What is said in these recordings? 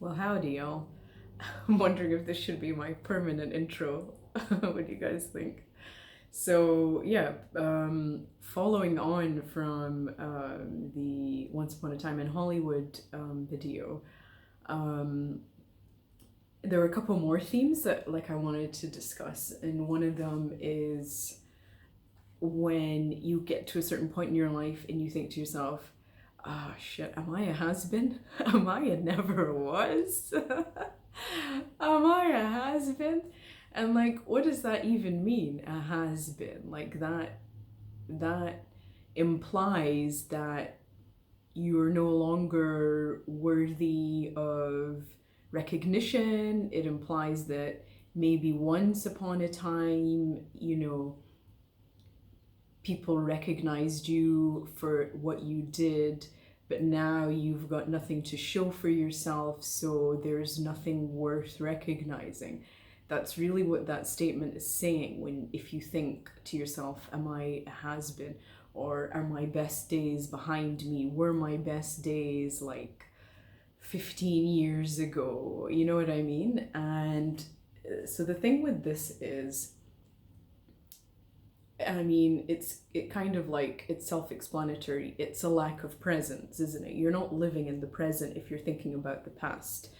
Well, howdy, y'all. I'm wondering if this should be my permanent intro. What do you guys think? So, yeah, following on from the Once Upon a Time in Hollywood video, um, there were a couple more themes that I wanted to discuss, and one of them is when you get to a certain point in your life and you think to yourself, ah, shit, am I a has-been? Am I a never was? Am I a has-been? And what does that even mean, a has-been? That implies that you're no longer worthy of recognition. It implies that maybe once upon a time, people recognized you for what you did, but now you've got nothing to show for yourself, so there's nothing worth recognizing. That's really what that statement is saying when if you think to yourself, am I a has-been? Or are my best days behind me? Were my best days 15 years ago? You know what I mean? And so the thing with this is, it kind of it's self-explanatory. It's a lack of presence, isn't it? You're not living in the present if you're thinking about the past.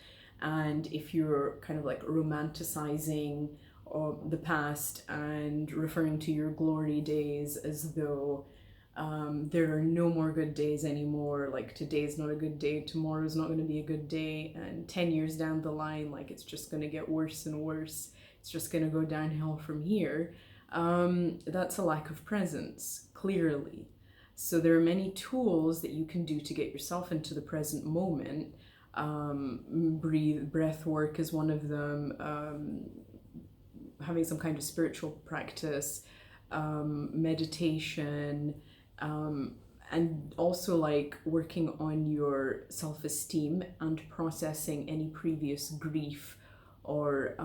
And if you're kind of romanticizing the past and referring to your glory days as though there are no more good days anymore, today's not a good day, tomorrow's not going to be a good day, and 10 years down the line, it's just going to get worse and worse, it's just going to go downhill from here. That's a lack of presence, clearly. So there are many tools that you can do to get yourself into the present moment. Breath work is one of them. Having some kind of spiritual practice, meditation, and also working on your self-esteem and processing any previous grief or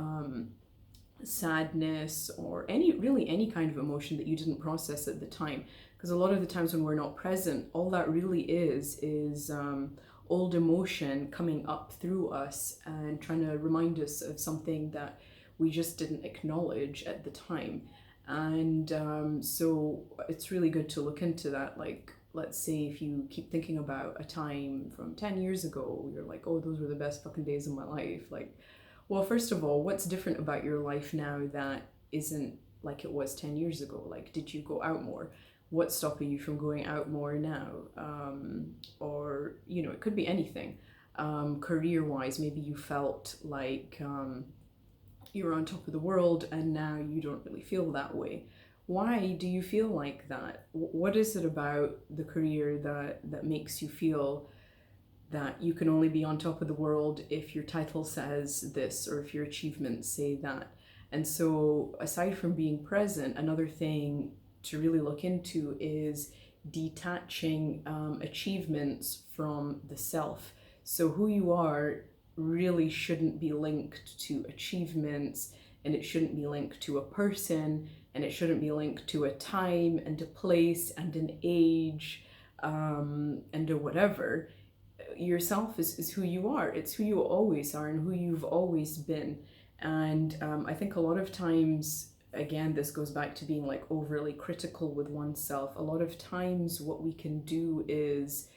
sadness or any kind of emotion that you didn't process at the time, because a lot of the times when we're not present, all that really is old emotion coming up through us and trying to remind us of something that we just didn't acknowledge at the time. And so it's really good to look into that. Let's say if you keep thinking about a time from 10 years ago, you're like, oh, those were the best fucking days of my life. Well, first of all, what's different about your life now that isn't like it was 10 years ago? Did you go out more? What's stopping you from going out more now? Or, it could be anything. Career-wise, maybe you felt you were on top of the world and now you don't really feel that way. Why do you feel like that? What is it about the career that makes you feel that you can only be on top of the world if your title says this or if your achievements say that? And so aside from being present, another thing to really look into is detaching achievements from the self. So who you are really shouldn't be linked to achievements, and it shouldn't be linked to a person, and it shouldn't be linked to a time and a place and an age and a whatever. Yourself is who you are. It's who you always are and who you've always been. And I think a lot of times, again, this goes back to being overly critical with oneself. A lot of times what we can do is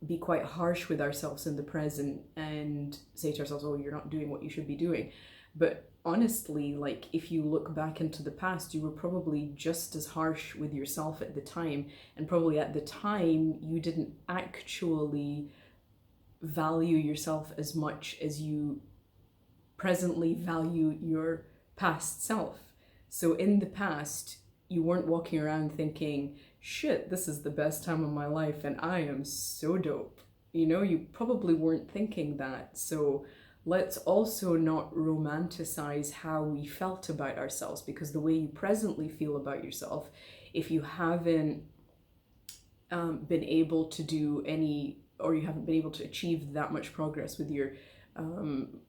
be quite harsh with ourselves in the present and say to ourselves, oh, you're not doing what you should be doing. But honestly, if you look back into the past, you were probably just as harsh with yourself at the time, and probably at the time you didn't actually value yourself as much as you presently value your past self. So in the past, you weren't walking around thinking, shit, this is the best time of my life and I am so dope. You probably weren't thinking that. So let's also not romanticize how we felt about ourselves, because the way you presently feel about yourself, if you haven't been able to do any, or you haven't been able to achieve that much progress with your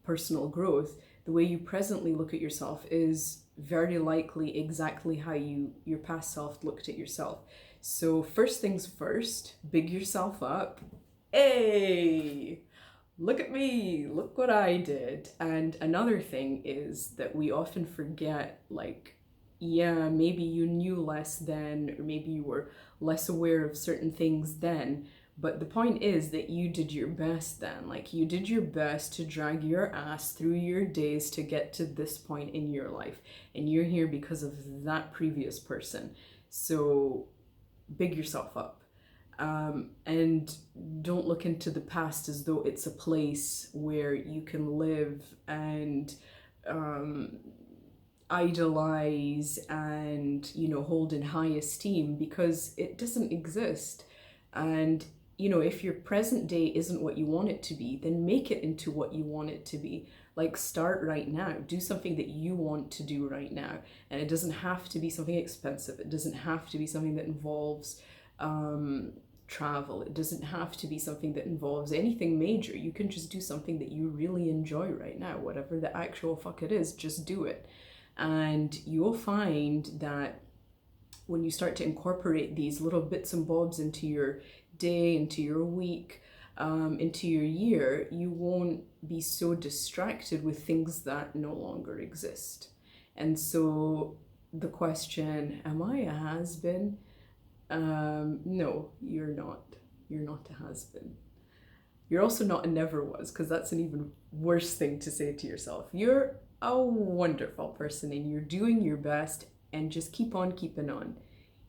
personal growth, the way you presently look at yourself is very likely exactly how your past self looked at yourself. So first things first, big yourself up. Hey! look at me, look what I did. And another thing is that we often forget, like, yeah, maybe you knew less then, or maybe you were less aware of certain things then. But the point is that you did your best then. Like, you did your best to drag your ass through your days to get to this point in your life. And you're here because of that previous person. So, big yourself up. And don't look into the past as though it's a place where you can live and um, idolize and, you know, hold in high esteem, because it doesn't exist. And, you know, if your present day isn't what you want it to be, then make it into what you want it to be. Like, start right now, do something that you want to do right now. And it doesn't have to be something expensive, it doesn't have to be something that involves travel, it doesn't have to be something that involves anything major. You can just do something that you really enjoy right now, whatever the actual fuck it is, just do it. And you'll find that when you start to incorporate these little bits and bobs into your day, into your week, into your year, you won't be so distracted with things that no longer exist. And so the question, am I a has-been? No, you're not. You're not a has-been. You're also not a never was, because that's an even worse thing to say to yourself. You're a wonderful person and you're doing your best, and just keep on keeping on.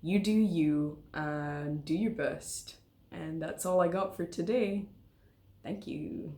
You do you and do your best. And that's all I got for today. Thank you.